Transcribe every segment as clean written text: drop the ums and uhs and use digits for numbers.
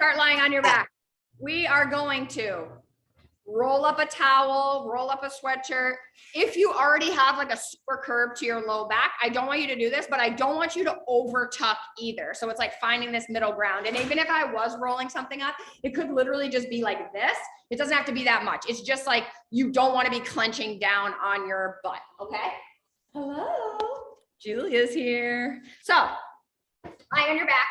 Start lying on your back. We are going to roll up a towel, roll up a sweatshirt. If you already have like a super curve to your low back, I don't want you to do this, but I don't want you to over tuck either. So it's like finding this middle ground. And even if I was rolling something up, it could literally just be like this. It doesn't have to be that much. It's just like you don't want to be clenching down on your butt. Okay. Hello. Julia's here. So lie on your back.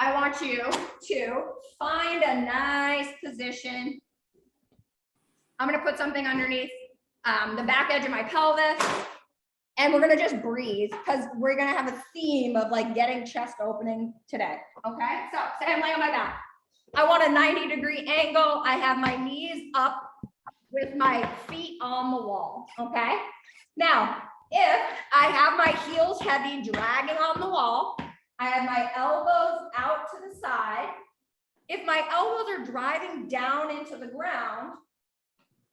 I want you to find a nice position. I'm gonna put something underneath the back edge of my pelvis, and we're gonna just breathe because we're gonna have a theme of like getting chest opening today, okay? So say I'm laying on my back. I want a 90-degree angle. I have my knees up with my feet on the wall, okay? Now, if I have my heels heavy dragging on the wall, I have my elbows out to the side. If my elbows are driving down into the ground,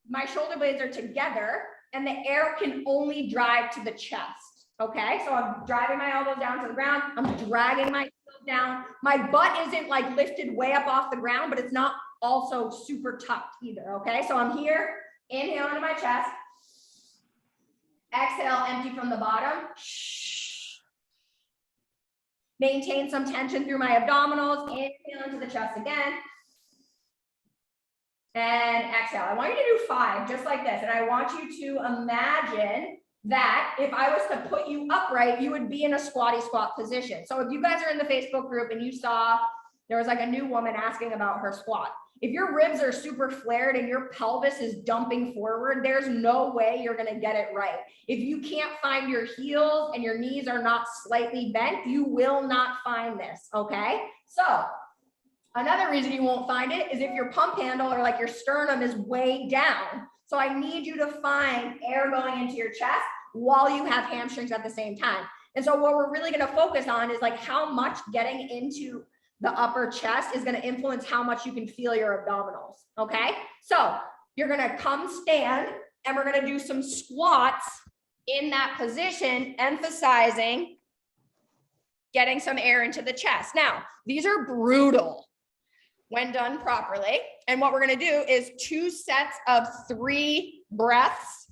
my shoulder blades are together and the air can only drive to the chest, okay? So I'm driving my elbows down to the ground. I'm dragging my heels down. My butt isn't like lifted way up off the ground, but it's not also super tucked either, okay? So I'm here, inhale into my chest. Exhale, empty from the bottom. Maintain some tension through my abdominals. Inhale into the chest again. And exhale. I want you to do 5, just like this. And I want you to imagine that if I was to put you upright, you would be in a squatty squat position. So if you guys are in the Facebook group and you saw there was like a new woman asking about her squat, if your ribs are super flared and your pelvis is dumping forward, there's no way you're going to get it right. If you can't find your heels and your knees are not slightly bent, you will not find this, okay? So another reason you won't find it is if your pump handle or like your sternum is way down. So I need you to find air going into your chest while you have hamstrings at the same time. And so what we're really going to focus on is like how much getting into the upper chest is going to influence how much you can feel your abdominals, okay? So you're going to come stand and we're going to do some squats in that position, emphasizing getting some air into the chest. Now, these are brutal when done properly. And what we're going to do is 2 sets of 3 breaths.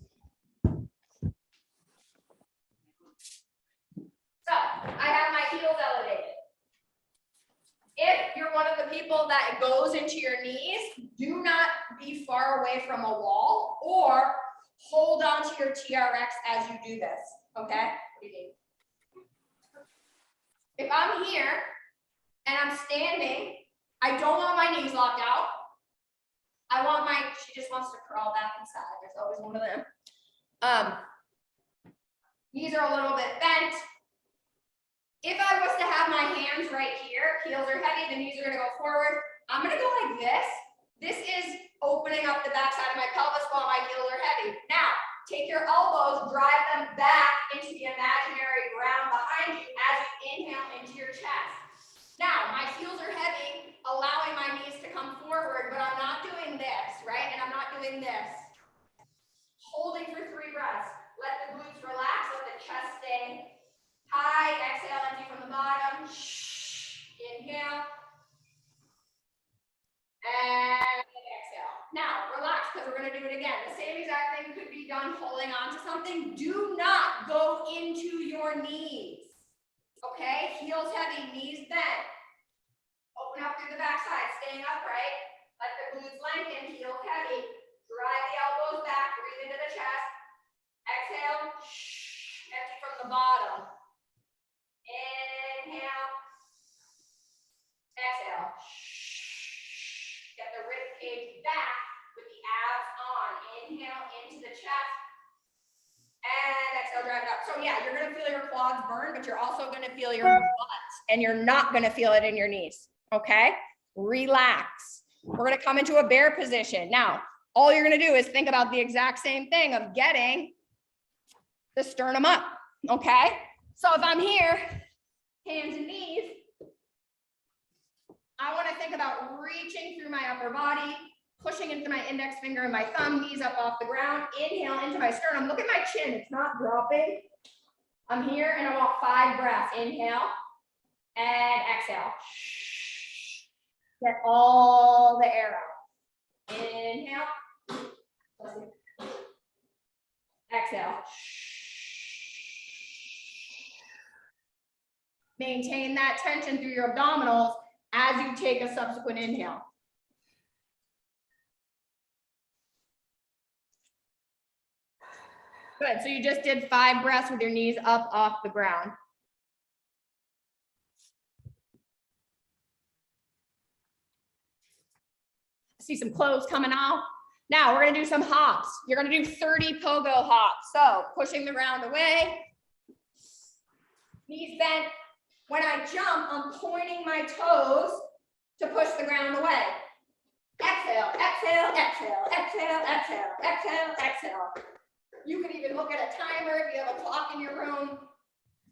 So I have my heels elevated. If you're one of the people that goes into your knees, do not be far away from a wall or hold on to your TRX as you do this, okay? If I'm here and I'm standing, I don't want my knees locked out. I want my, she just wants to crawl back inside. There's always one of them. Knees are a little bit bent. If I was to have my hands right here, heels are heavy, the knees are gonna go forward. I'm gonna go like this. This is opening up the backside of my pelvis while my heels are heavy. Now, take your elbows, drive them back into the imaginary ground behind you as you inhale into your chest. Now, my heels are heavy, allowing my knees to come forward, but I'm not doing this, right? And I'm not doing this. Holding for 3 breaths. Let the glutes relax, let the chest stay high. Exhale, empty from the bottom. Inhale. And exhale. Now, relax, because we're going to do it again. The same exact thing could be done holding on to something. Do not go into your knees. Okay? Heels heavy, knees bent. Open up through the backside, staying upright. Let the glutes lengthen, heels heavy. Drive the elbows back, breathe into the chest. Exhale. Empty from the bottom. Inhale. Exhale. Get the rib cage back with the abs on. Inhale into the chest. And exhale, drive it up. So yeah, you're going to feel your quads burn, but you're also going to feel your butt, and you're not going to feel it in your knees. Okay? Relax. We're going to come into a bear position. Now, all you're going to do is think about the exact same thing of getting the sternum up. Okay? So if I'm here, hands and knees, I want to think about reaching through my upper body, pushing into my index finger and my thumb, knees up off the ground. Inhale into my sternum. Look at my chin. It's not dropping. I'm here and I want 5 breaths. Inhale. And exhale. Get all the air out. Inhale. Exhale. Maintain that tension through your abdominals as you take a subsequent inhale. Good, so you just did 5 breaths with your knees up off the ground. See some clothes coming out. Now we're gonna do some hops. You're gonna do 30 pogo hops. So pushing the ground away, knees bent. When I jump, I'm pointing my toes to push the ground away. Exhale, exhale, exhale, exhale, exhale, exhale, exhale. You can even look at a timer if you have a clock in your room.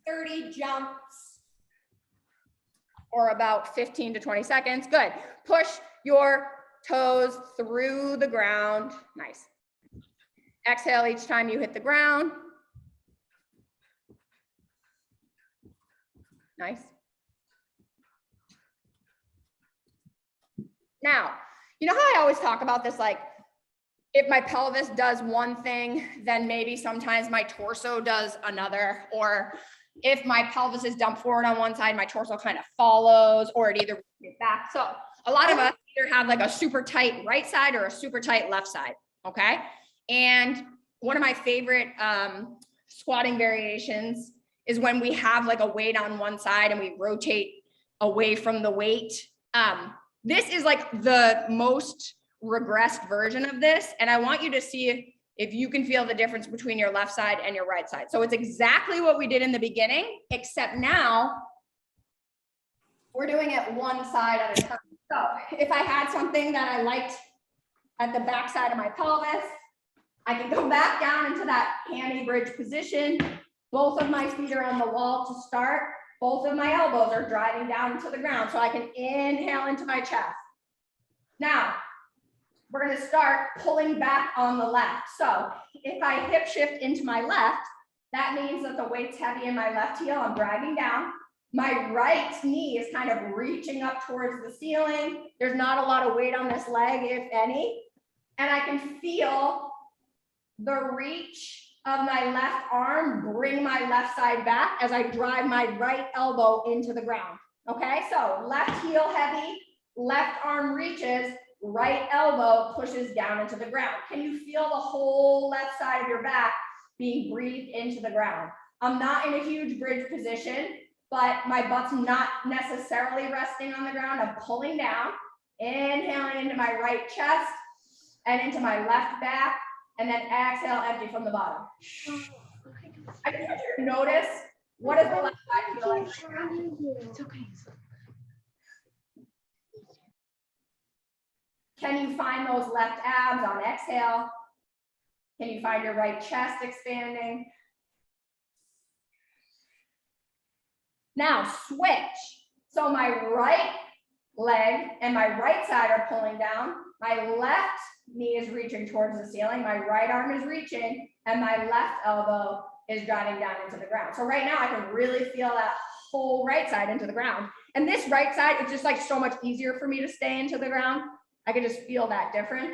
30 jumps or about 15 to 20 seconds. Good. Push your toes through the ground. Nice. Exhale each time you hit the ground. Nice. Now, you know how I always talk about this, like, if my pelvis does one thing, then maybe sometimes my torso does another, or if my pelvis is dumped forward on one side, my torso kind of follows, or it either gets back. So a lot of us either have like a super tight right side or a super tight left side, okay? And one of my favorite squatting variations is when we have like a weight on one side and we rotate away from the weight. This is like the most regressed version of this. And I want you to see if you can feel the difference between your left side and your right side. So it's exactly what we did in the beginning, except now we're doing it one side at a time. So if I had something that I liked at the back side of my pelvis, I can go back down into that hammy bridge position. Both of my feet are on the wall to start. Both of my elbows are driving down to the ground, so I can inhale into my chest. Now, we're gonna start pulling back on the left. So if I hip shift into my left, that means that the weight's heavy in my left heel, I'm dragging down. My right knee is kind of reaching up towards the ceiling. There's not a lot of weight on this leg, if any. And I can feel the reach of my left arm bring my left side back as I drive my right elbow into the ground. Okay, so left heel heavy, left arm reaches, right elbow pushes down into the ground. Can you feel the whole left side of your back being breathed into the ground? I'm not in a huge bridge position, but my butt's not necessarily resting on the ground. I'm pulling down, inhaling into my right chest and into my left back, and then exhale, empty from the bottom. I just want you to notice, what does the left side feel like right now? It's okay. Can you find those left abs on exhale? Can you find your right chest expanding? Now switch. So my right leg and my right side are pulling down. My left knee is reaching towards the ceiling. My right arm is reaching and my left elbow is driving down into the ground. So right now I can really feel that whole right side into the ground. And this right side, it's just like so much easier for me to stay into the ground. I can just feel that difference.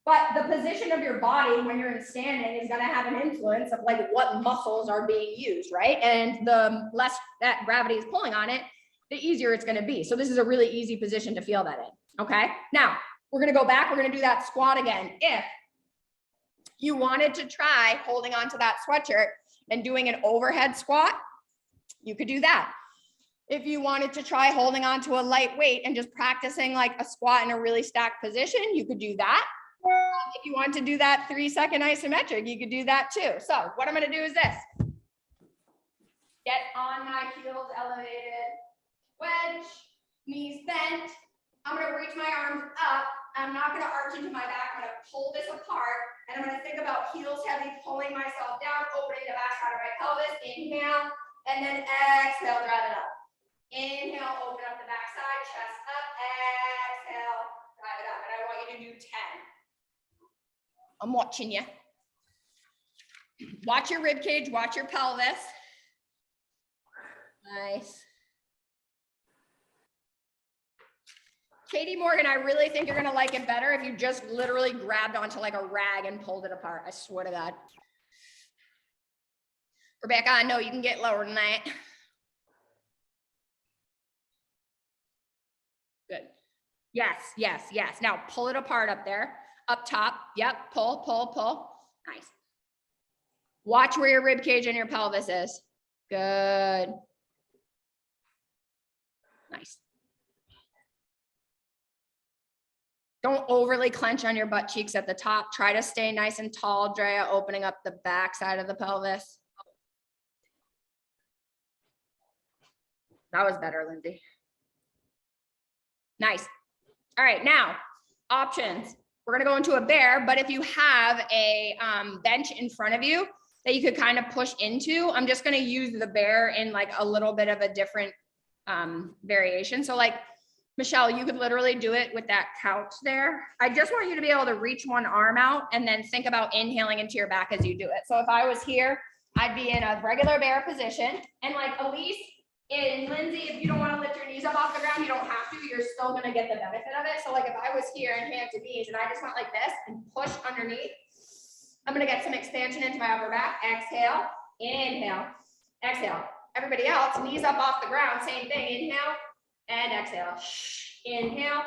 But the position of your body when you're in standing is going to have an influence of like what muscles are being used, right? And the less that gravity is pulling on it, the easier it's going to be. So this is a really easy position to feel that in, okay? Now, we're going to go back. We're going to do that squat again. If you wanted to try holding onto that sweatshirt and doing an overhead squat, you could do that. If you wanted to try holding onto a light weight and just practicing like a squat in a really stacked position, you could do that. If you want to do that 3-second isometric, you could do that too. So what I'm going to do is this. Get on my heels elevated, wedge, knees bent. I'm going to reach my arms up. I'm not going to arch into my back. I'm going to pull this apart and I'm going to think about heels heavy, pulling myself down, opening the back side of my pelvis. Inhale and then exhale, drive it up. Inhale, open up the back side, chest up, exhale, drive it up. And I want you to do 10. I'm watching you. Watch your rib cage, watch your pelvis. Nice. Katie Morgan, I really think you're gonna like it better if you just literally grabbed onto like a rag and pulled it apart. I swear to God. Rebecca, I know you can get lower than that. Good. Yes, yes, yes. Now pull it apart up there, up top. Yep, pull, pull, pull. Nice. Watch where your rib cage and your pelvis is. Good. Nice. Don't overly clench on your butt cheeks at the top. Try to stay nice and tall, Drea, opening up the back side of the pelvis. That was better, Lindsay. Nice. All right, now, options. We're gonna go into a bear, but if you have a bench in front of you that you could kind of push into, I'm just gonna use the bear in like a little bit of a different variation. So like, Michelle, you could literally do it with that couch there. I just want you to be able to reach one arm out and then think about inhaling into your back as you do it. So if I was here, I'd be in a regular bear position. And like Elise and Lindsay, if you don't want to lift your knees up off the ground, you don't have to. You're still going to get the benefit of it. So like if I was here and hands to knees and I just went like this and push underneath, I'm going to get some expansion into my upper back. Exhale, inhale, exhale. Everybody else, knees up off the ground, same thing. Inhale. And exhale, inhale,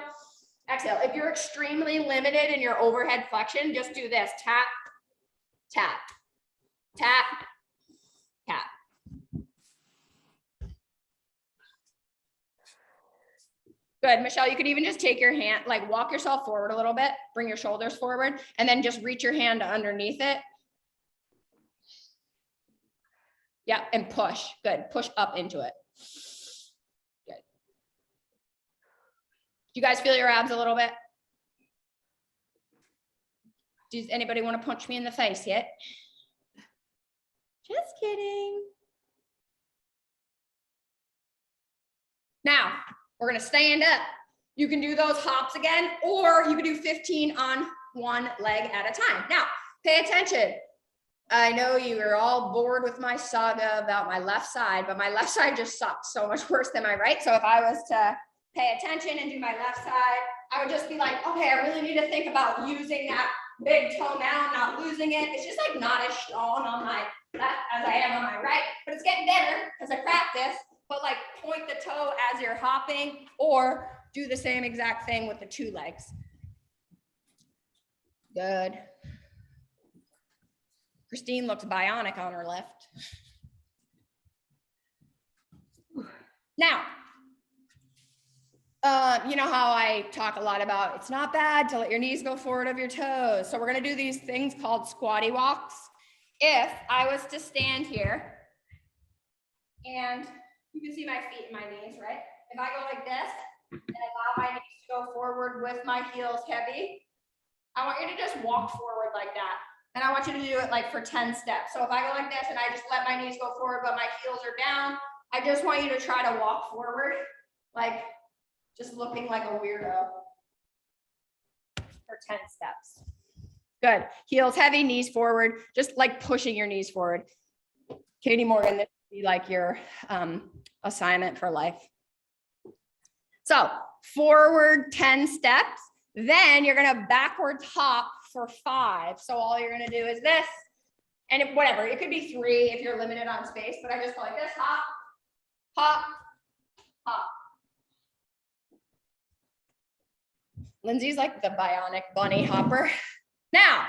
exhale. If you're extremely limited in your overhead flexion, just do this, tap, tap, tap, tap. Good, Michelle, you could even just take your hand, like walk yourself forward a little bit, bring your shoulders forward, and then just reach your hand underneath it. Yeah, and push, good, push up into it. Do you guys feel your abs a little bit? Does anybody want to punch me in the face yet? Just kidding. Now, we're going to stand up. You can do those hops again, or you can do 15 on one leg at a time. Now, pay attention. I know you are all bored with my saga about my left side, but my left side just sucks so much worse than my right. So if I was to pay attention and do my left side, I would just be like, okay, I really need to think about using that big toe now, not losing it. It's just like not as strong on my left as I am on my right, but it's getting better as I practice. But like point the toe as you're hopping or do the same exact thing with the two legs. Good. Christine looks bionic on her left. Now, you know how I talk a lot about it's not bad to let your knees go forward of your toes. So we're going to do these things called squatty walks. If I was to stand here and you can see my feet and my knees, right? If I go like this and allow my knees to go forward with my heels heavy, I want you to just walk forward like that. And I want you to do it like for 10 steps. So if I go like this and I just let my knees go forward, but my heels are down, I just want you to try to walk forward, like just looking like a weirdo for 10 steps. Good. Heels heavy, knees forward, just like pushing your knees forward. Katie Morgan, this would be like your assignment for life. So forward 10 steps, then you're going to backwards hop for 5. So all you're going to do is this, and whatever, it could be 3 if you're limited on space, but I just go like this, hop, hop, hop. Lindsay's like the bionic bunny hopper. Now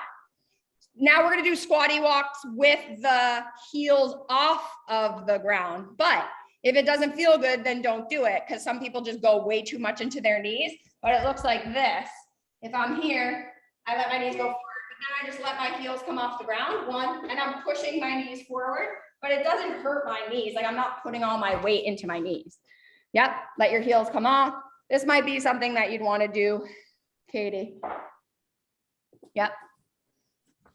we're going to do squatty walks with the heels off of the ground. But if it doesn't feel good, then don't do it, because some people just go way too much into their knees. But it looks like this. If I'm here, I let my knees go forward, but then I just let my heels come off the ground. 1, and I'm pushing my knees forward, but it doesn't hurt my knees. Like I'm not putting all my weight into my knees. Yep, let your heels come off. This might be something that you'd want to do, Katie. Yep.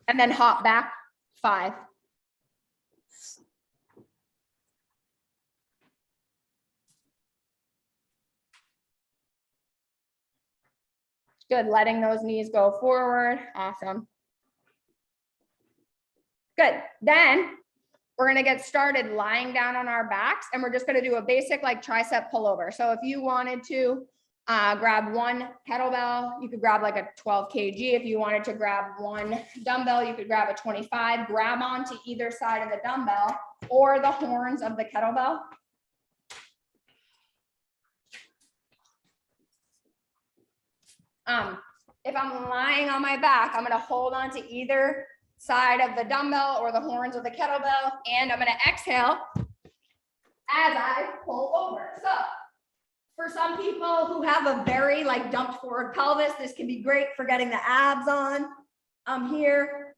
And then hop back 5. Good, letting those knees go forward. Awesome. Good. Then we're going to get started lying down on our backs, and we're just going to do a basic like tricep pullover. So if you wanted to grab one kettlebell, you could grab like a 12 kg. If you wanted to grab one dumbbell, you could grab a 25. Grab onto either side of the dumbbell or the horns of the kettlebell. If I'm lying on my back, I'm going to hold on to either side of the dumbbell or the horns of the kettlebell, and I'm going to exhale as I pull over. So for some people who have a very like dumped forward pelvis, this can be great for getting the abs on. I'm here,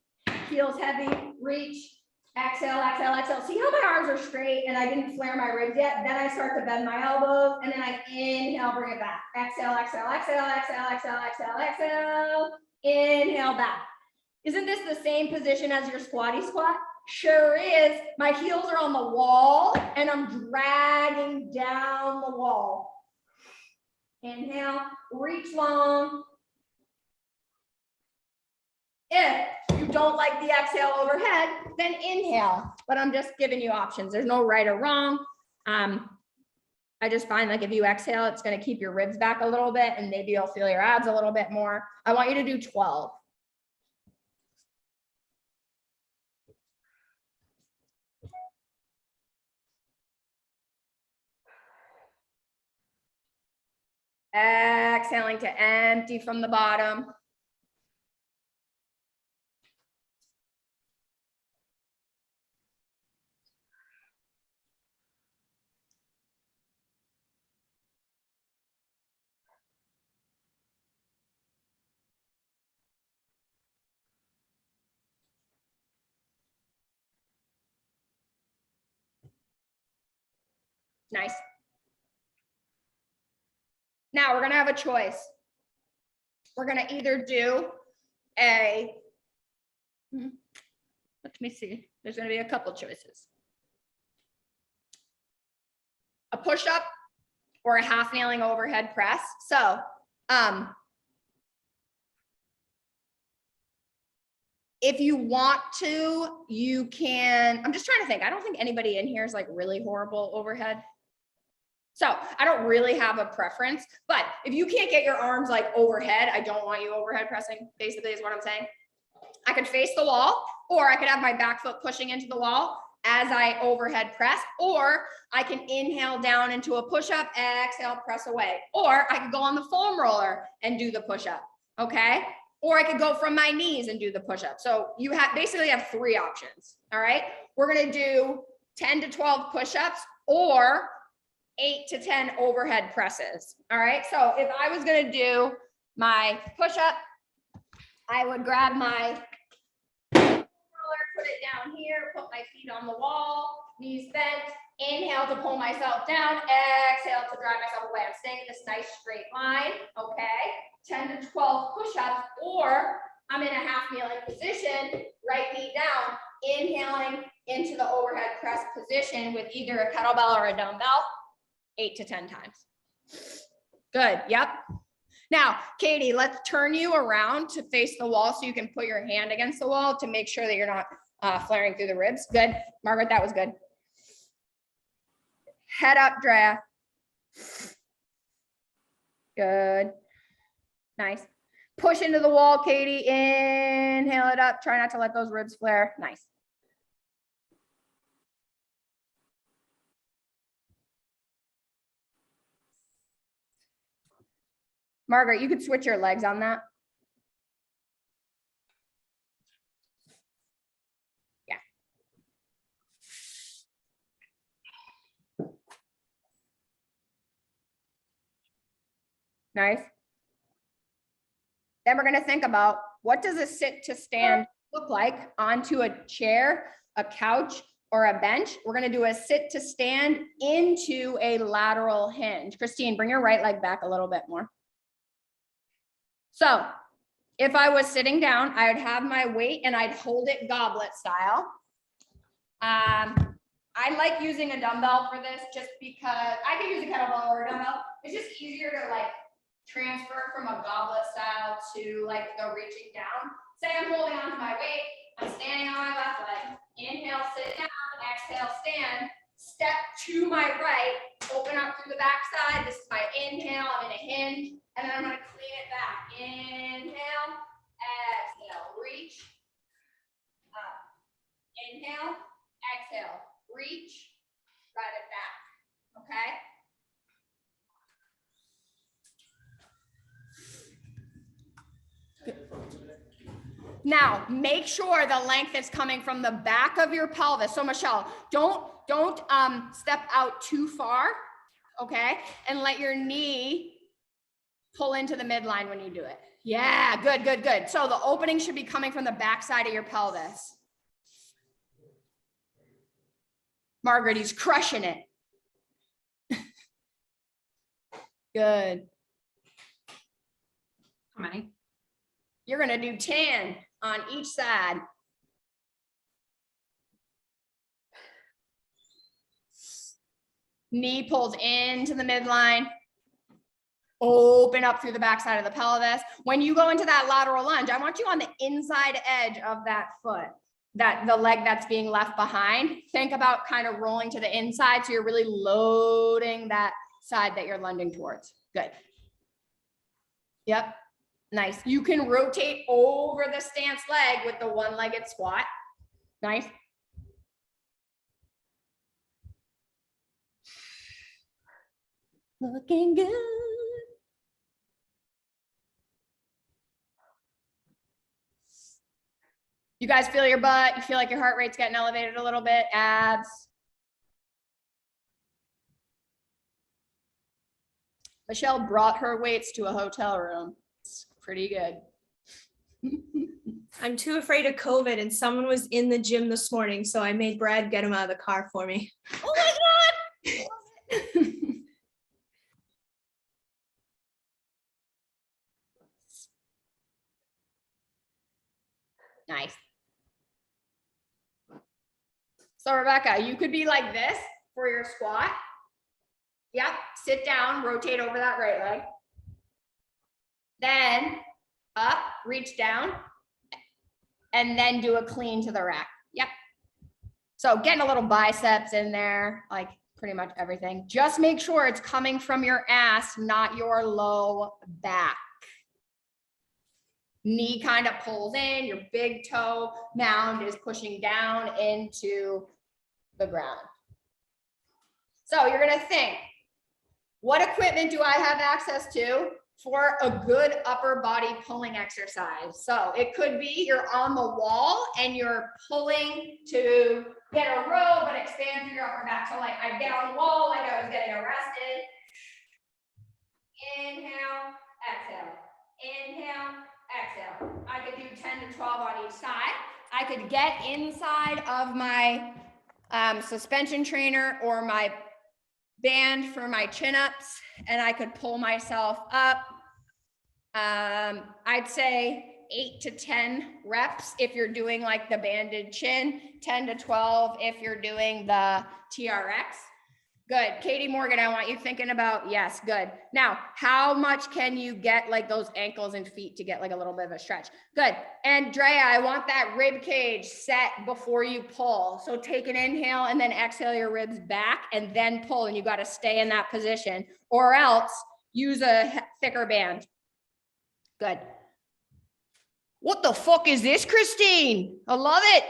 heels heavy, reach, exhale, exhale, exhale. See how my arms are straight and I didn't flare my ribs yet? Then I start to bend my elbows, and then I inhale, bring it back. Exhale, exhale, exhale, exhale, exhale, exhale, exhale. Inhale back. Isn't this the same position as your squatty squat? Sure is. My heels are on the wall and I'm dragging down the wall. Inhale, reach long. If you don't like the exhale overhead, then inhale. But I'm just giving you options. There's no right or wrong. I just find like if you exhale, it's going to keep your ribs back a little bit and maybe you'll feel your abs a little bit more. I want you to do 12. Exhaling to empty from the bottom. Nice. Now we're going to have a choice. We're going to either do let me see. There's going to be a couple choices. A push-up or a half kneeling overhead press. So, if you want to, you can, I'm just trying to think. I don't think anybody in here is like really horrible overhead. So I don't really have a preference, but if you can't get your arms like overhead, I don't want you overhead pressing, basically is what I'm saying. I could face the wall, or I could have my back foot pushing into the wall as I overhead press, or I can inhale down into a push-up, exhale, press away. Or I could go on the foam roller and do the push-up, okay? Or I could go from my knees and do the push-up. So you basically have 3 options, all right? We're gonna do 10 to 12 push-ups or 8 to 10 overhead presses. All right. So if I was going to do my push up, I would grab my roller, put it down here, put my feet on the wall, knees bent, inhale to pull myself down, exhale to drive myself away. I'm staying in this nice straight line. Okay. 10 to 12 push-ups, or I'm in a half kneeling position, right knee down, inhaling into the overhead press position with either a kettlebell or a dumbbell. 8 to 10 times. Good. Yep. Now, Katie, let's turn you around to face the wall so you can put your hand against the wall to make sure that you're not flaring through the ribs. Good. Margaret, that was good. Head up, Drea. Good. Nice. Push into the wall, Katie. Inhale it up. Try not to let those ribs flare. Nice. Margaret, you could switch your legs on that. Yeah. Nice. Then we're going to think about, what does a sit to stand look like onto a chair, a couch, or a bench? We're going to do a sit to stand into a lateral hinge. Christine, bring your right leg back a little bit more. So if I was sitting down, I would have my weight and I'd hold it goblet style. I like using a dumbbell for this just because I can use a kettlebell or a dumbbell. It's just easier to like transfer from a goblet style to like the reaching down. Say I'm holding onto my weight, I'm standing on my left leg. Inhale, sit down. Exhale, stand. Step to my right. Open up through the back side. This is my inhale. I'm in a hinge. And then I'm going to clean it back. Inhale. Exhale. Reach. Up. Inhale. Exhale. Reach. Drive it back. Okay? Now, make sure the length is coming from the back of your pelvis. So Michelle, don't step out too far, okay? And let your knee pull into the midline when you do it. Yeah, good, good, good. So the opening should be coming from the back side of your pelvis. Margaret, he's crushing it. Good. How many? You're gonna do 10 on each side. Knee pulls into the midline. Open up through the backside of the pelvis. When you go into that lateral lunge, I want you on the inside edge of that foot, the leg that's being left behind. Think about kind of rolling to the inside so you're really loading that side that you're lunging towards. Good. Yep. Nice. You can rotate over the stance leg with the one-legged squat. Nice. Looking good. You guys feel your butt? You feel like your heart rate's getting elevated a little bit? Abs. Michelle brought her weights to a hotel room. It's pretty good. I'm too afraid of COVID, and someone was in the gym this morning, so I made Brad get him out of the car for me. Oh my God. Nice. So Rebecca, you could be like this for your squat. Yep, sit down, rotate over that right leg. Then up, reach down, and then do a clean to the rack. Yep. So getting a little biceps in there, like pretty much everything. Just make sure it's coming from your ass, not your low back. Knee kind of pulls in, your big toe mound is pushing down into the ground. So you're gonna think, what equipment do I have access to for a good upper body pulling exercise? So it could be you're on the wall and you're pulling to get a row, but expand through your upper back. So like I get on the wall like I was getting arrested. Inhale, exhale, inhale, exhale. I could do 10 to 12 on each side. I could get inside of my suspension trainer or my band for my chin-ups, and I could pull myself up. I'd say 8 to 10 reps if you're doing like the banded chin, 10 to 12 if you're doing the TRX. Good. Katie Morgan, I want you thinking about, yes, good. Now, how much can you get like those ankles and feet to get like a little bit of a stretch? Good. And Drea, I want that rib cage set before you pull. So take an inhale and then exhale your ribs back and then pull, and you got to stay in that position, or else use a thicker band. Good. What the fuck is this, Christine? I love it.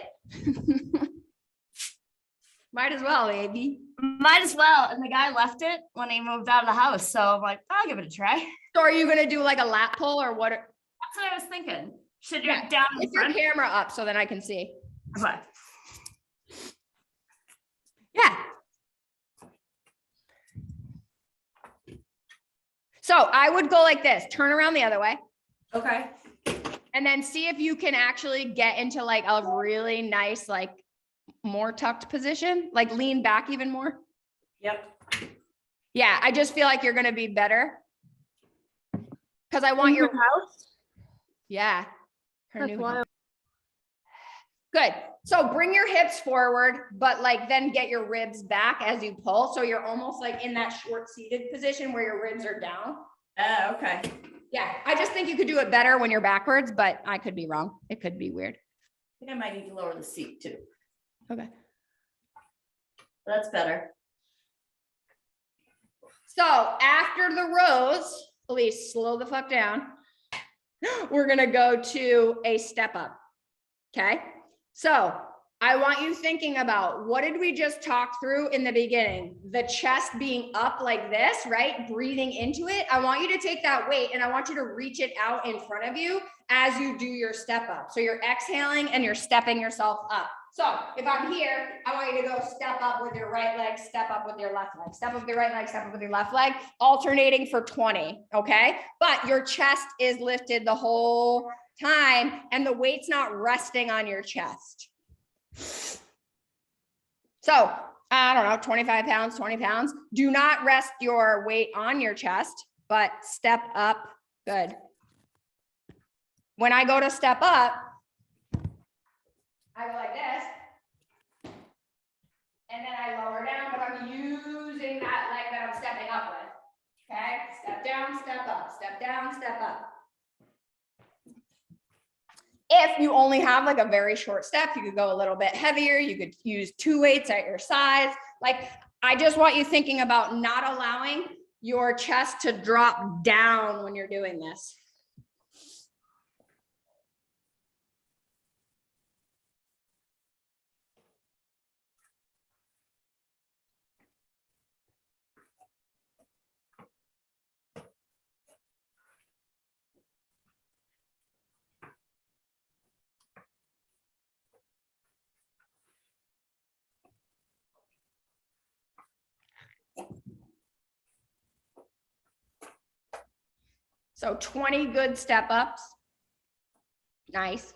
Might as well, baby. Might as well. And the guy left it when he moved out of the house. So I'm like, I'll give it a try. So are you going to do like a lat pull or what? That's what I was thinking. Should you Yeah. down in Get your front? camera up so then I can see. Okay. Yeah. So I would go like this, turn around the other way, Okay. and then see if you can actually get into like a really nice, like more tucked position, like lean back even more. Yep. Yeah, I just feel like you're going to be better because I want your house. Yeah. Her That's new wild. house. Good. So bring your hips forward, but like then get your ribs back as you pull. So you're almost like in that short seated position where your ribs are down. Okay. Yeah. I just think you could do it better when you're backwards, but I could be wrong. It could be weird. think I might need to lower the seat too. Okay. That's better. So after the rows, please slow the fuck down. We're gonna go to a step up. Okay. So I want you thinking about, what did we just talk through in the beginning? The chest being up like this, right? Breathing into it. I want you to take that weight and I want you to reach it out in front of you as you do your step up. So you're exhaling and you're stepping yourself up. So if I'm here, I want you to go step up with your right leg, step up with your left leg, step up with your right leg, step up with your left leg, alternating for 20, okay? But your chest is lifted the whole time and the weight's not resting on your chest. So I don't know, 25 pounds, 20 pounds. Do not rest your weight on your chest, but step up. Good. When I go to step up, I go like this, and then I lower down, but I'm using that leg that I'm stepping up with. Okay, step down, step up, step down, step up. If you only have like a very short step, you could go a little bit heavier. You could use 2 weights at your sides. Like, I just want you thinking about not allowing your chest to drop down when you're doing this. So 20 good step ups. Nice.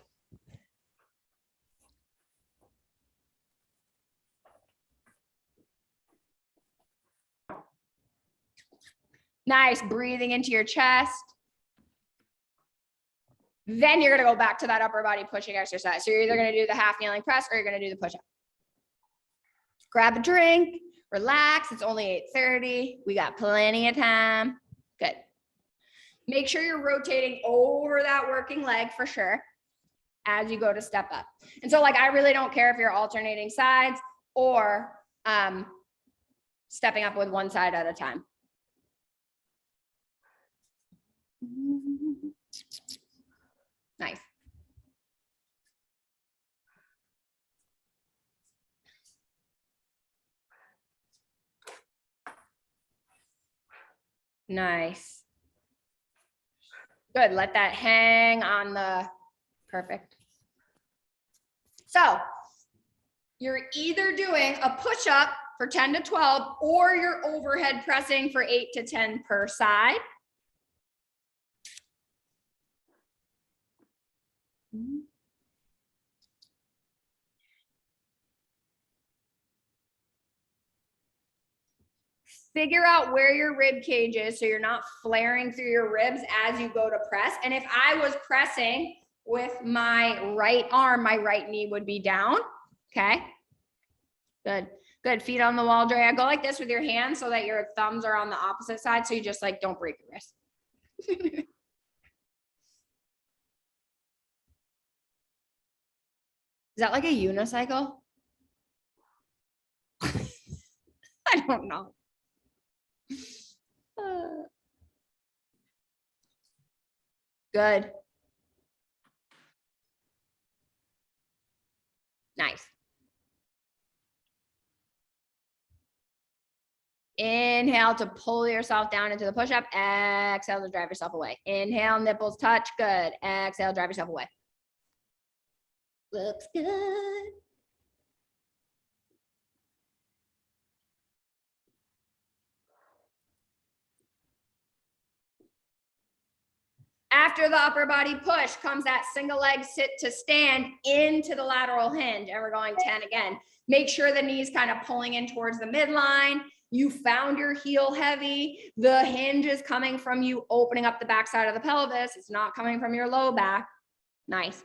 Nice, breathing into your chest. Then you're gonna go back to that upper body pushing exercise. So you're either gonna do the half kneeling press or you're gonna do the push-up. Grab a drink, relax, it's only 8:30. We got plenty of time. Good. Make sure you're rotating over that working leg for sure as you go to step up. And so like, I really don't care if you're alternating sides or stepping up with one side at a time. Nice. Nice. Good, let that hang on the, perfect. So you're either doing a push-up for 10 to 12 or you're overhead pressing for 8 to 10 per side. Figure out where your rib cage is so you're not flaring through your ribs as you go to press. And if I was pressing with my right arm, my right knee would be down. Okay. Good. Good. Feet on the wall, Drea. Go like this with your hands so that your thumbs are on the opposite side. So you just like don't break your wrist. Is that like a unicycle? I don't know. Good. Nice. Inhale to pull yourself down into the push-up. Exhale to drive yourself away. Inhale, nipples touch. Good. Exhale, drive yourself away. Looks good. After the upper body push comes that single leg sit to stand into the lateral hinge. And we're going 10 again. Make sure the knees kind of pulling in towards the midline. You found your heel heavy. The hinge is coming from you opening up the backside of the pelvis. It's not coming from your low back. Nice.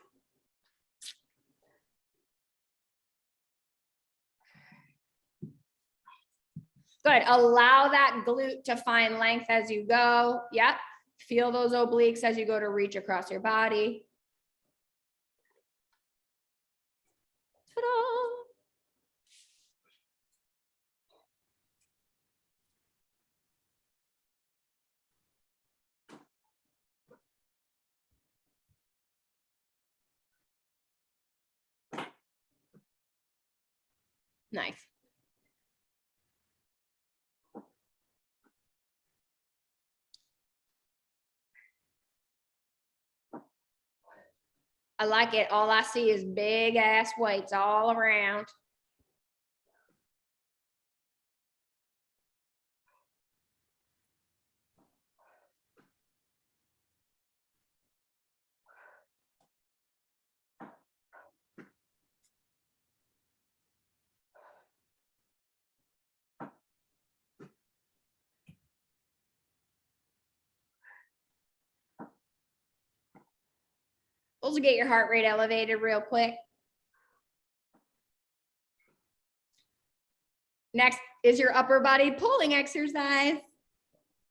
Good. Allow that glute to find length as you go. Yep. Feel those obliques as you go to reach across your body. Ta-da! Nice. I like it. All I see is big ass weights all around. Those will get your heart rate elevated real quick. Next is your upper body pulling exercise.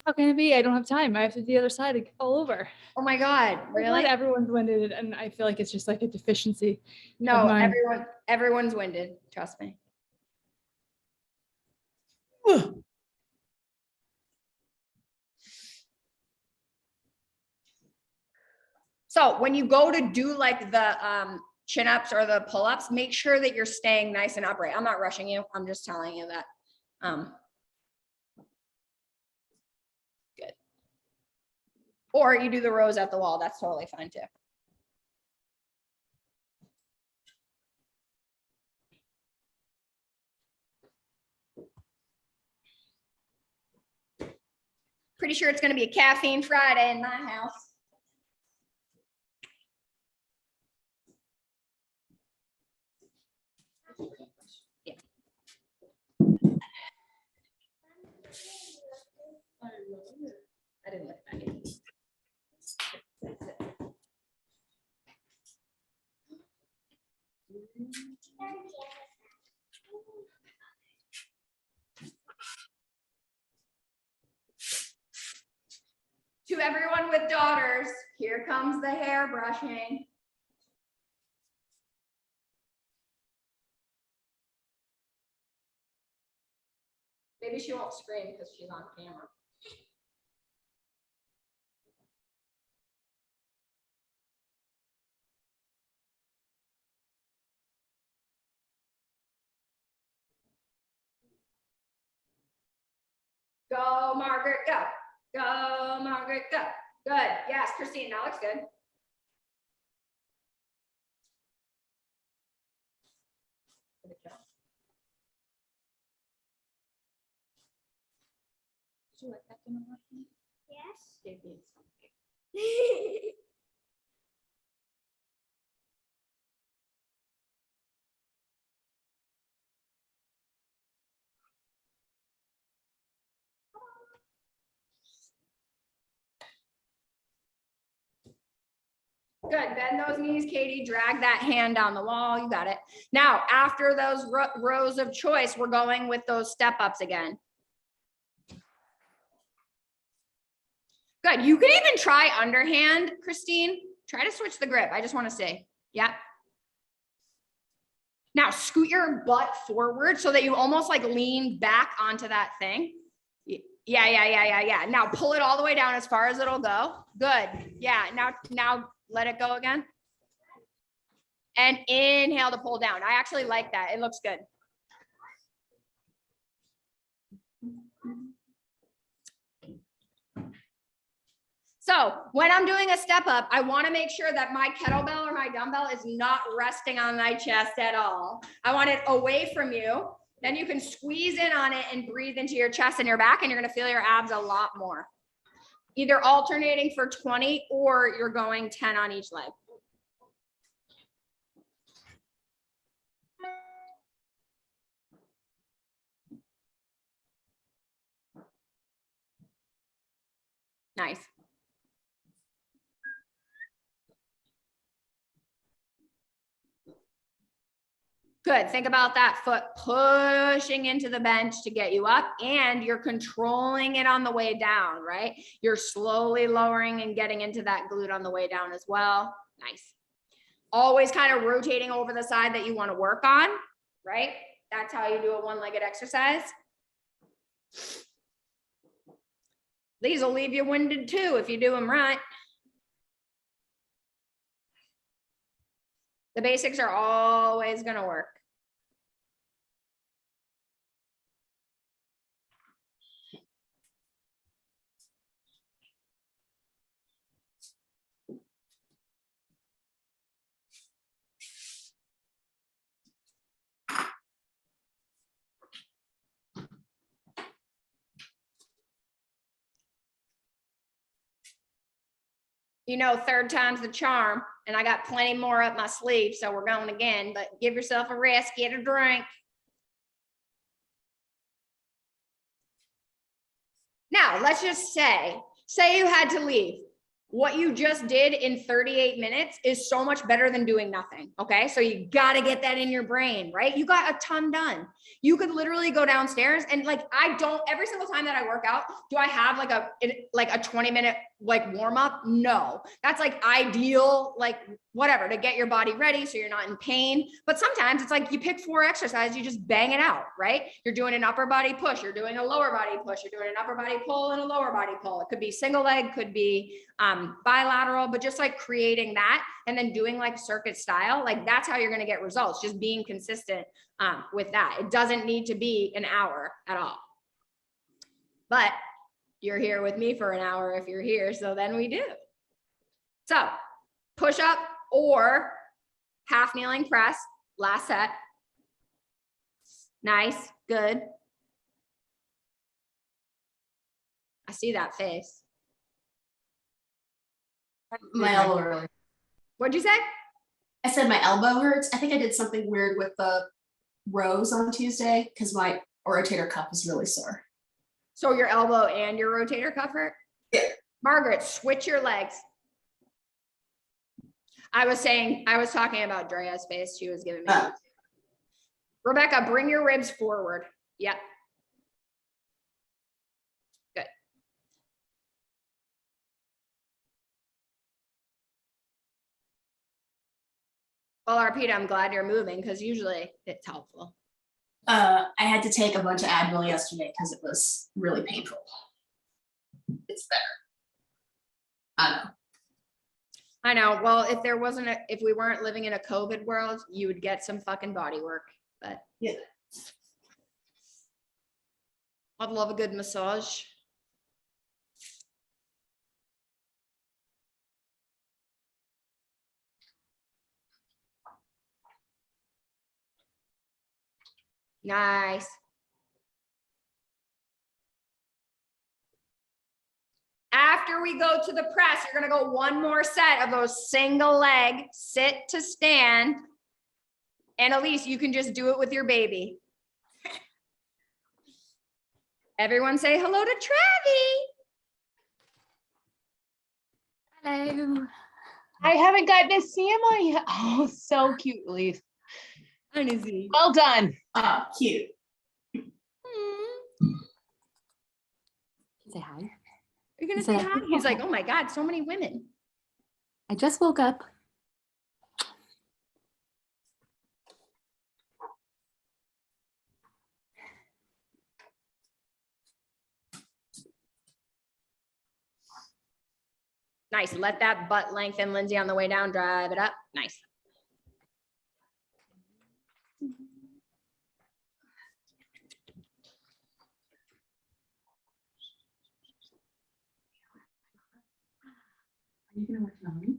How can it be? I don't have time. I have to do the other side to fall over. Oh my God, I'm really? glad everyone's winded, and I feel like it's just like a deficiency. No, mine. everyone's winded, trust me. So when you go to do like the chin ups or the pull ups, make sure that you're staying nice and upright. I'm not rushing you. I'm just telling you that. Good. Or you do the rows at the wall. That's totally fine too. Pretty sure it's going to be a caffeine Friday in my house. Yeah. I didn't look back in. To everyone with daughters, here comes the hair brushing. Maybe she won't scream because she's on camera. Go, Margaret, go. Go, Margaret, go. Good. Yes, Christine, that looks good. Did you like that dinner? Yes. Good. Bend those knees, Katie. Drag that hand down the wall. You got it. Now, after those rows of choice, we're going with those step ups again. Good. You can even try underhand, Christine. Try to switch the grip. I just want to say, yeah. Now scoot your butt forward so that you almost like lean back onto that thing. Yeah. Now pull it all the way down as far as it'll go. Good. Yeah. Now let it go again. And inhale to pull down. I actually like that. It looks good. So when I'm doing a step up, I want to make sure that my kettlebell or my dumbbell is not resting on my chest at all. I want it away from you. Then you can squeeze in on it and breathe into your chest and your back, and you're going to feel your abs a lot more. Either alternating for 20 or you're going 10 on each leg. Nice. Good. Think about that foot pushing into the bench to get you up, and you're controlling it on the way down, right? You're slowly lowering and getting into that glute on the way down as well. Nice. always kind of rotating over the side that you want to work on, right? That's how you do a one-legged exercise. These will leave you winded too if you do them right. The basics are always going to work. You know, third time's the charm, and I got plenty more up my sleeve, so we're going again, but give yourself a rest, get a drink. Now, let's just say you had to leave. What you just did in 38 minutes is so much better than doing nothing, okay? So you gotta get that in your brain, right? You got a ton done. You could literally go downstairs and like, every single time that I work out, do I have like a 20-minute like warm up? No, that's like ideal, like whatever, to get your body ready so you're not in pain. But sometimes it's like you pick 4 exercises, you just bang it out, right? You're doing an upper body push, you're doing a lower body push, you're doing an upper body pull and a lower body pull. It could be single leg, could be bilateral, but just like creating that and then doing like circuit style, like that's how you're going to get results, just being consistent with that. It doesn't need to be an hour at all. But you're here with me for an hour if you're here, so then we do. So push up or half kneeling press, last set. Nice, good. I see that face. My elbow really. What'd you say? I said my elbow hurts. I think I did something weird with the rows on Tuesday because my rotator cuff is really sore. So your elbow and your rotator cuff hurt? Yeah. Margaret, switch your legs. I was talking about Drea's face. She was giving me. Rebecca, bring your ribs forward. Yep. Good. Well, Arpita, I'm glad you're moving because usually it's helpful. I had to take a bunch of Advil yesterday because it was really painful. It's better. I know. Well, if we weren't living in a COVID world, you would get some fucking body work, but yeah. I'd love a good massage. Nice. After we go to the press, you're going to go one more set of those single leg sit to stand. And Elise, you can just do it with your baby. Everyone say hello to Travi. Hello. I haven't gotten to see him on yet. Oh, so cute, Elise. And is he? Well done. Cute. Say hi. You're going to say hi? He's like, oh my God, so many women. I just woke up. Nice. Let that butt lengthen, Lindsay, on the way down. Drive it up. Nice. Are you gonna work on me?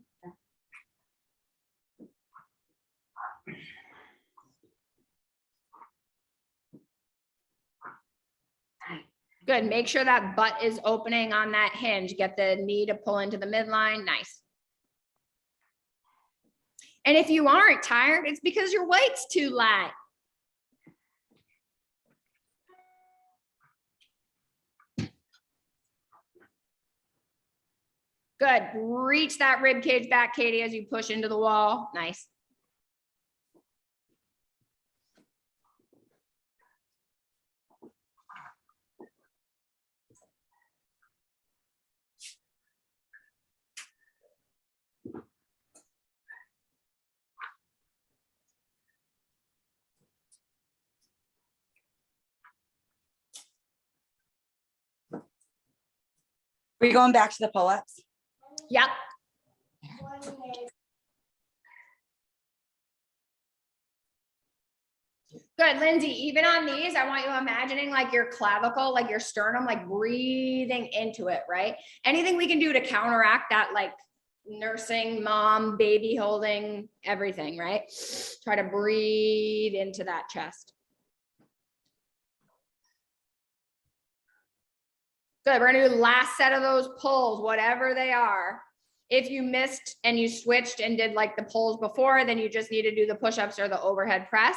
Good. Make sure that butt is opening on that hinge. Get the knee to pull into the midline. Nice. And if you aren't tired, it's because your weight's too light. Good. Reach that rib cage back, Katie, as you push into the wall. Nice. We going back to the pull-ups? Yep. Good, Lindsay, even on these, I want you imagining like your clavicle, like your sternum, like breathing into it, right? Anything we can do to counteract that, like nursing, mom, baby holding, everything, right? Try to breathe into that chest. Good, we're gonna do the last set of those pulls, whatever they are. If you missed and you switched and did like the pulls before, then you just need to do the push-ups or the overhead press.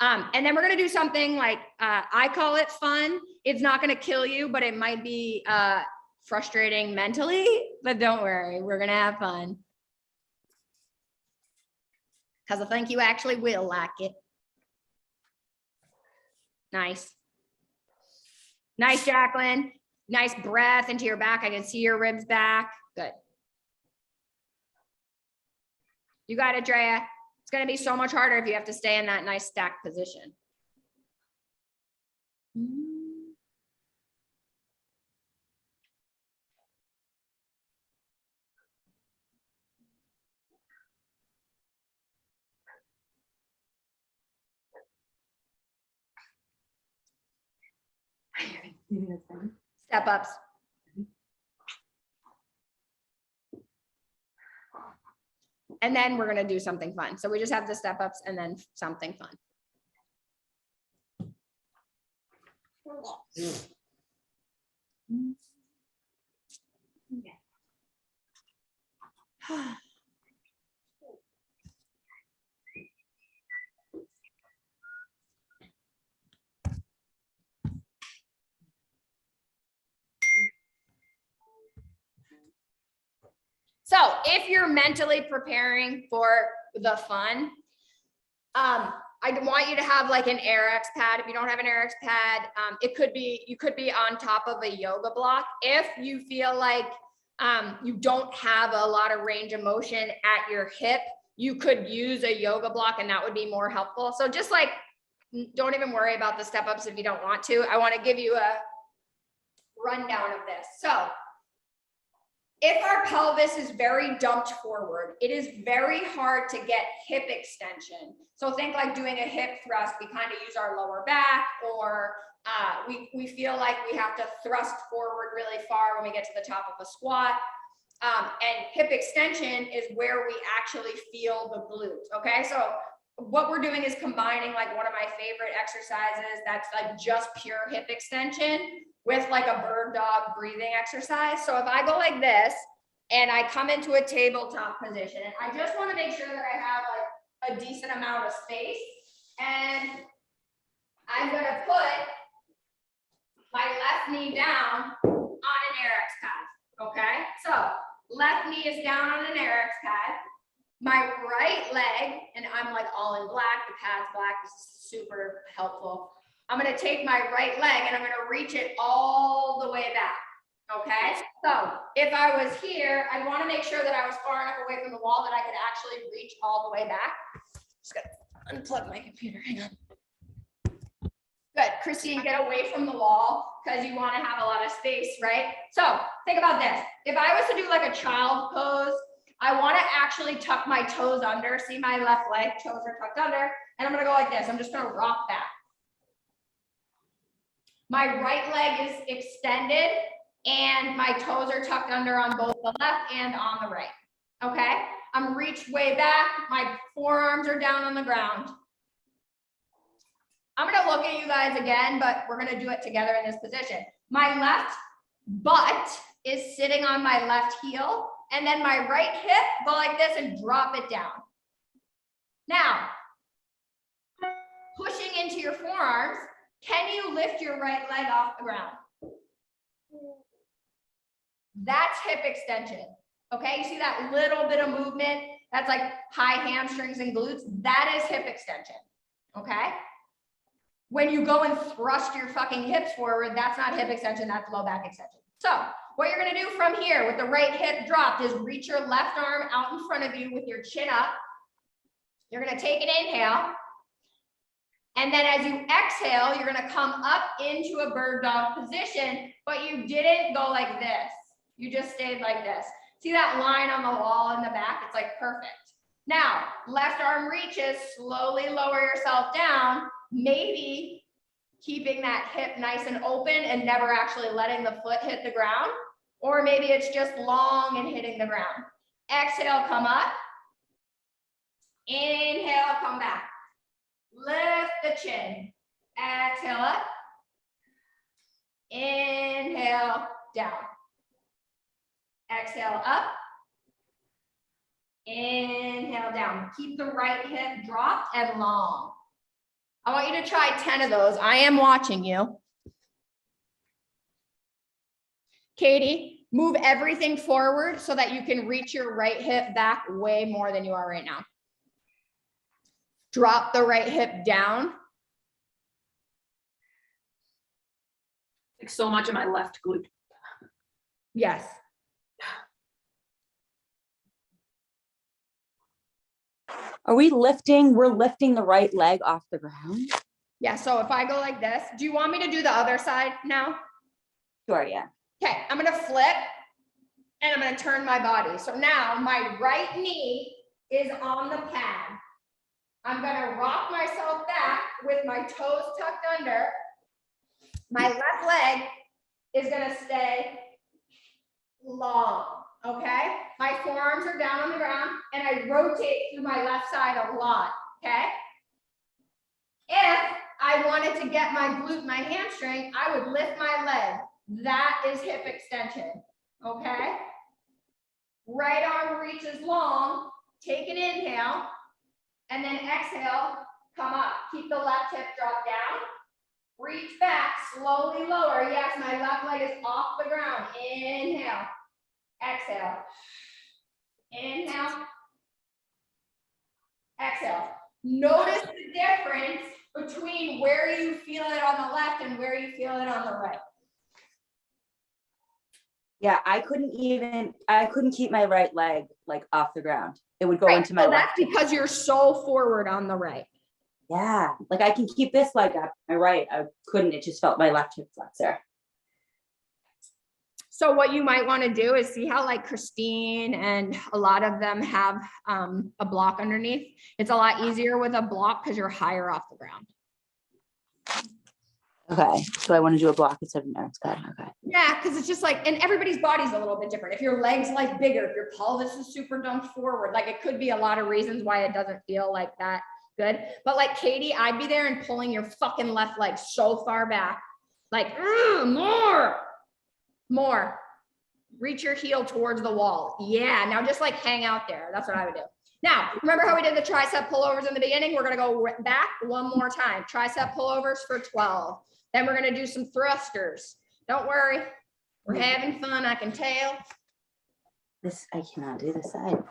And then we're gonna do something like, I call it fun. It's not gonna kill you, but it might be frustrating mentally, but don't worry, we're gonna have fun. Because I think you actually will like it. Nice. Nice, Jacqueline. Nice breath into your back. I can see your ribs back. Good. You got it, Drea. It's going to be so much harder if you have to stay in that nice stacked position. Step ups. And then we're going to do something fun. So we just have the step ups and then something fun. So if you're mentally preparing for the fun, I want you to have like an AirX pad. If you don't have an AirX pad, you could be on top of a yoga block. If you feel like you don't have a lot of range of motion at your hip, you could use a yoga block and that would be more helpful. So just like, don't even worry about the step ups if you don't want to. I want to give you a rundown of this. So if our pelvis is very dumped forward, it is very hard to get hip extension. So think like doing a hip thrust, we kind of use our lower back, or we feel like we have to thrust forward really far when we get to the top of a squat. And hip extension is where we actually feel the glutes, okay? So what we're doing is combining like one of my favorite exercises that's like just pure hip extension with like a bird dog breathing exercise. So if I go like this and I come into a tabletop position, I just want to make sure that I have like a decent amount of space, and I'm going to put my left knee down on an AirX pad, okay? So left knee is down on an AirX pad. My right leg, and I'm like all in black, the pad's black, this is super helpful. I'm gonna take my right leg and I'm gonna reach it all the way back, okay? So if I was here, I'd wanna make sure that I was far enough away from the wall that I could actually reach all the way back. Just gonna unplug my computer, hang on. Good, Christine, get away from the wall because you wanna have a lot of space, right? So think about this. If I was to do like a child pose, I wanna actually tuck my toes under. See my left leg, toes are tucked under, and I'm gonna go like this. I'm just gonna rock back. My right leg is extended and my toes are tucked under on both the left and on the right, okay? I'm reached way back, my forearms are down on the ground. I'm gonna look at you guys again, but we're gonna do it together in this position. My left butt is sitting on my left heel, and then my right hip, go like this and drop it down. Now, pushing into your forearms, can you lift your right leg off the ground? That's hip extension, okay? You see that little bit of movement? That's like high hamstrings and glutes. That is hip extension, okay? When you go and thrust your fucking hips forward, that's not hip extension, that's low back extension. So what you're gonna do from here with the right hip dropped is reach your left arm out in front of you with your chin up. You're gonna take an inhale. And then as you exhale, you're gonna come up into a bird dog position, but you didn't go like this. You just stayed like this. See that line on the wall in the back? It's like perfect. Now, left arm reaches, slowly lower yourself down, maybe keeping that hip nice and open and never actually letting the foot hit the ground. Or maybe it's just long and hitting the ground. Exhale, come up. Inhale, come back. Lift the chin. Exhale up. Inhale, down. Exhale up. Inhale down. Keep the right hip dropped and long. I want you to try 10 of those. I am watching you. Katie, move everything forward so that you can reach your right hip back way more than you are right now. Drop the right hip down. Like so much of my left glute. Yes. Are we lifting? We're lifting the right leg off the ground? Yeah, so if I go like this, do you want me to do the other side now? Sure, yeah. Okay, I'm gonna flip and I'm gonna turn my body. So now my right knee is on the pad. I'm gonna rock myself back with my toes tucked under. My left leg is gonna stay long, okay? My forearms are down on the ground and I rotate through my left side a lot, okay? If I wanted to get my glute, my hamstring, I would lift my leg. That is hip extension, okay? Right arm reaches long, take an inhale, and then exhale, come up. Keep the left hip drop down. Reach back, slowly lower. Yes, my left leg is off the ground. Inhale, exhale. Inhale, exhale. Notice the difference between where you feel it on the left and where you feel it on the right. Yeah, I couldn't keep my right leg like off the ground. It would go Right, into my so left. that's because you're so forward on the right. Yeah, like I can keep this leg up. My right, I couldn't. It just felt my left hip flexor. So what you might want to do is see how like Christine and a lot of them have a block underneath. It's a lot easier with a block because you're higher off the ground. Okay, so I want to do a block instead of no, it's good. Okay. Yeah, because it's just like, and everybody's body's a little bit different. If your leg's like bigger, if your pelvis is super dunked forward, like it could be a lot of reasons why it doesn't feel like that good. But like Katie, I'd be there and pulling your fucking left leg so far back, like more. Reach your heel towards the wall. Yeah, now just like hang out there. That's what I would do. Now, remember how we did the tricep pullovers in the beginning? We're gonna go back one more time. Tricep pullovers for 12. Then we're gonna do some thrusters. Don't worry, we're having fun, I can tell. This, I cannot do this side.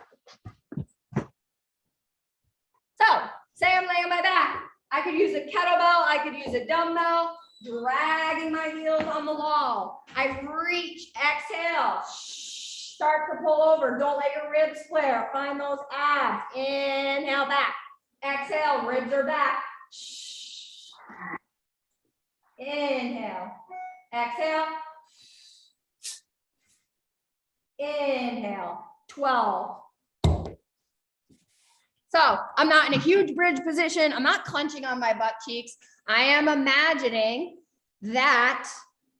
So, say I'm laying on my back. I could use a kettlebell, I could use a dumbbell, dragging my heels on the wall. I reach, exhale, start to pull over. Don't let your ribs flare. Find those abs. Inhale back. Exhale, ribs are back. Inhale. Exhale. Inhale. 12. So I'm not in a huge bridge position. I'm not clenching on my butt cheeks. I am imagining that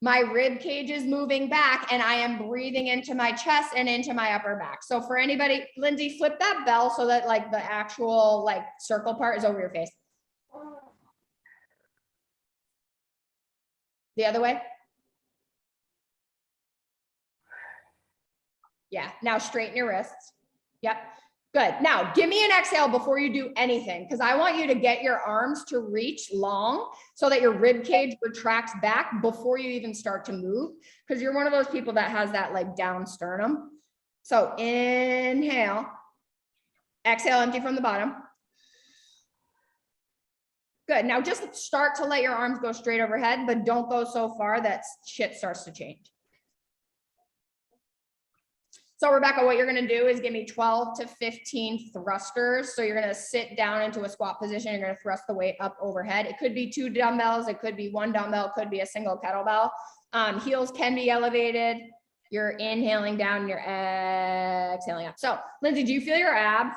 my rib cage is moving back and I am breathing into my chest and into my upper back. So for anybody, Lindsay, flip that bell so that like the actual like circle part is over your face. The other way. Yeah, now straighten your wrists. Yep. Good. Now give me an exhale before you do anything, because I want you to get your arms to reach long so that your rib cage retracts back before you even start to move, because you're one of those people that has that like down sternum. So inhale, exhale, empty from the bottom. Good. Now just start to let your arms go straight overhead, but don't go so far that shit starts to change. So Rebecca, what you're going to do is give me 12 to 15 thrusters. So you're going to sit down into a squat position. You're going to thrust the weight up overhead. It could be 2 dumbbells. It could be 1 dumbbell. It could be a single kettlebell. Heels can be elevated. You're inhaling down and you're exhaling up. So Lindsay, do you feel your abs?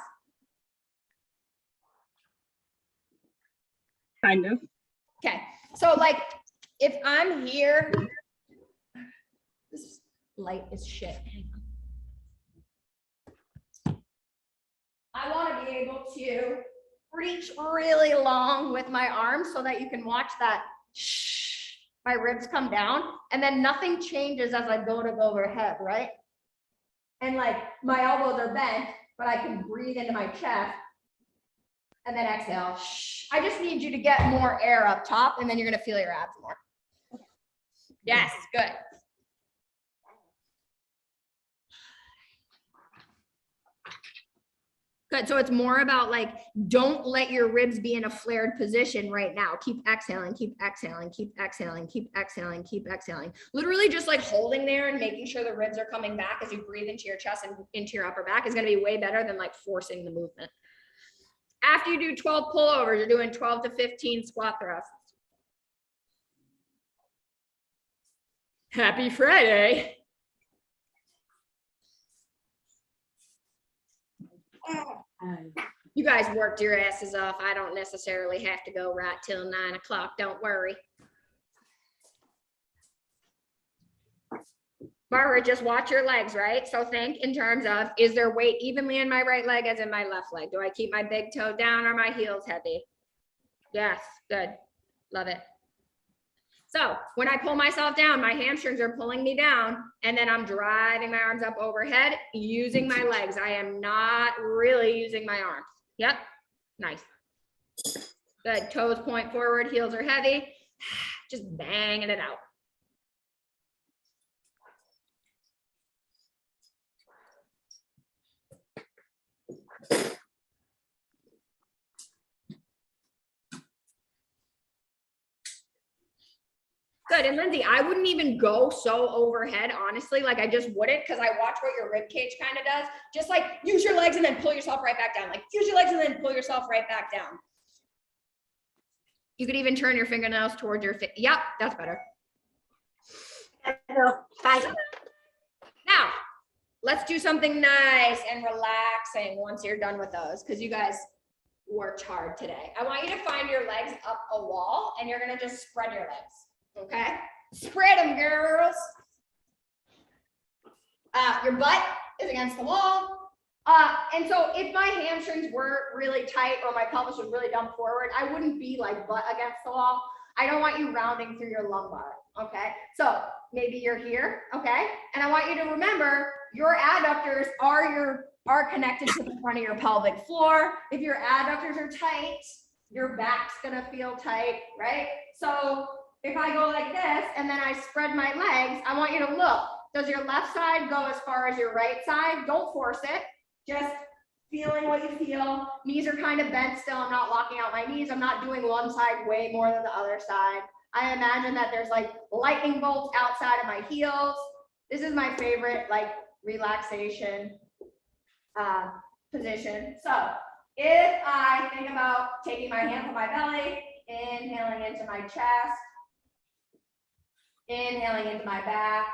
Kind of. Okay, so like if I'm here, this light is shit. Hang on. I want to be able to reach really long with my arms so that you can watch that my ribs come down, and then nothing changes as I go overhead, right? And like my elbows are bent, but I can breathe into my chest and then exhale. I just need you to get more air up top, and then you're gonna feel your abs more. Yes, good. Good, so it's more about like, don't let your ribs be in a flared position right now. Keep exhaling, keep exhaling, keep exhaling, keep exhaling, keep exhaling. Literally just like holding there and making sure the ribs are coming back as you breathe into your chest and into your upper back is gonna be way better than like forcing the movement. After you do 12 pullovers, you're doing 12 to 15 squat thrusts. Happy Friday. You guys worked your asses off. I don't necessarily have to go right till 9 o'clock. Don't worry. Barbara, just watch your legs, right? So think in terms of, is there weight evenly in my right leg as in my left leg? Do I keep my big toe down or my heels heavy? Yes, good. Love it. So when I pull myself down, my hamstrings are pulling me down, and then I'm driving my arms up overhead using my legs. I am not really using my arms. Yep, nice. Good, toes point forward, heels are heavy. Just banging it out. Good, and Lindsay, I wouldn't even go so overhead, honestly, like I just wouldn't, because I watch what your rib cage kind of does. Just like use your legs and then pull yourself right back down. Like use your legs and then pull yourself right back down. You could even turn your fingernails towards your feet. Yep, that's better. Bye. Now, let's do something nice and relaxing once you're done with those, because you guys worked hard today. I want you to find your legs up a wall, and you're gonna just spread your legs. Okay, spread them, girls. Your butt is against the wall. And so if my hamstrings were really tight or my pelvis was really dumped forward, I wouldn't be like butt against the wall. I don't want you rounding through your lumbar. Okay, so maybe you're here. Okay, and I want you to remember your adductors are connected to the front of your pelvic floor. If your adductors are tight, your back's gonna feel tight, right? So if I go like this and then I spread my legs, I want you to look. Does your left side go as far as your right side? Don't force it. Just feeling what you feel. Knees are kind of bent still. I'm not locking out my knees. I'm not doing one side way more than the other side. I imagine that there's like lightning bolts outside of my heels. This is my favorite like relaxation position. So if I think about taking my hands on my belly, inhaling into my chest, inhaling into my back,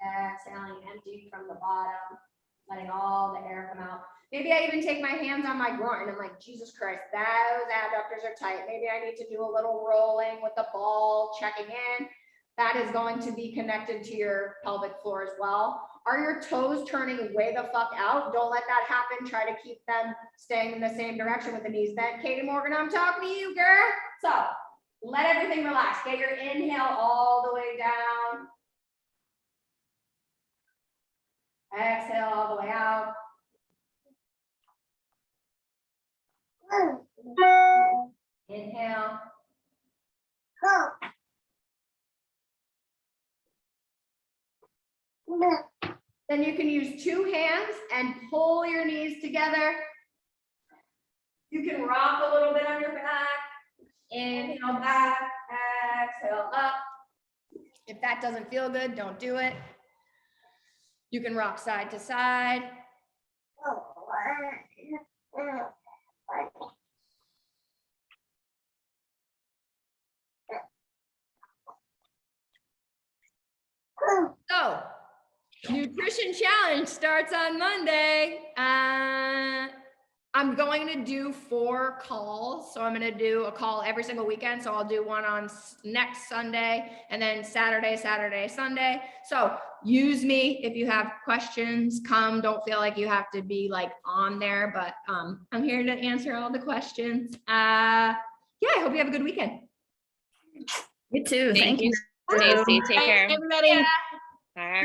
exhaling empty from the bottom, letting all the air come out. Maybe I even take my hands on my groin and I'm like, Jesus Christ, those adductors are tight. Maybe I need to do a little rolling with the ball, checking in. That is going to be connected to your pelvic floor as well. Are your toes turning way the fuck out? Don't let that happen. Try to keep them staying in the same direction with the knees bent. Katie Morgan, I'm talking to you, girl. So let everything relax. Get your inhale all the way down. Exhale all the way out. Inhale. Then you can use two hands and pull your knees together. You can rock a little bit on your back. Inhale back, exhale up. If that doesn't feel good, don't do it. You can rock side to side. So Nutrition challenge starts on Monday. I'm going to do 4 calls. So I'm going to do a call every single weekend. So I'll do one on next Sunday and then Saturday, Sunday. So use me if you have questions. Come, don't feel like you have to be like on there, but I'm here to answer all the questions. Yeah, I hope you have a good weekend. You too. Thank you, Stacy. Take care. Everybody. All right.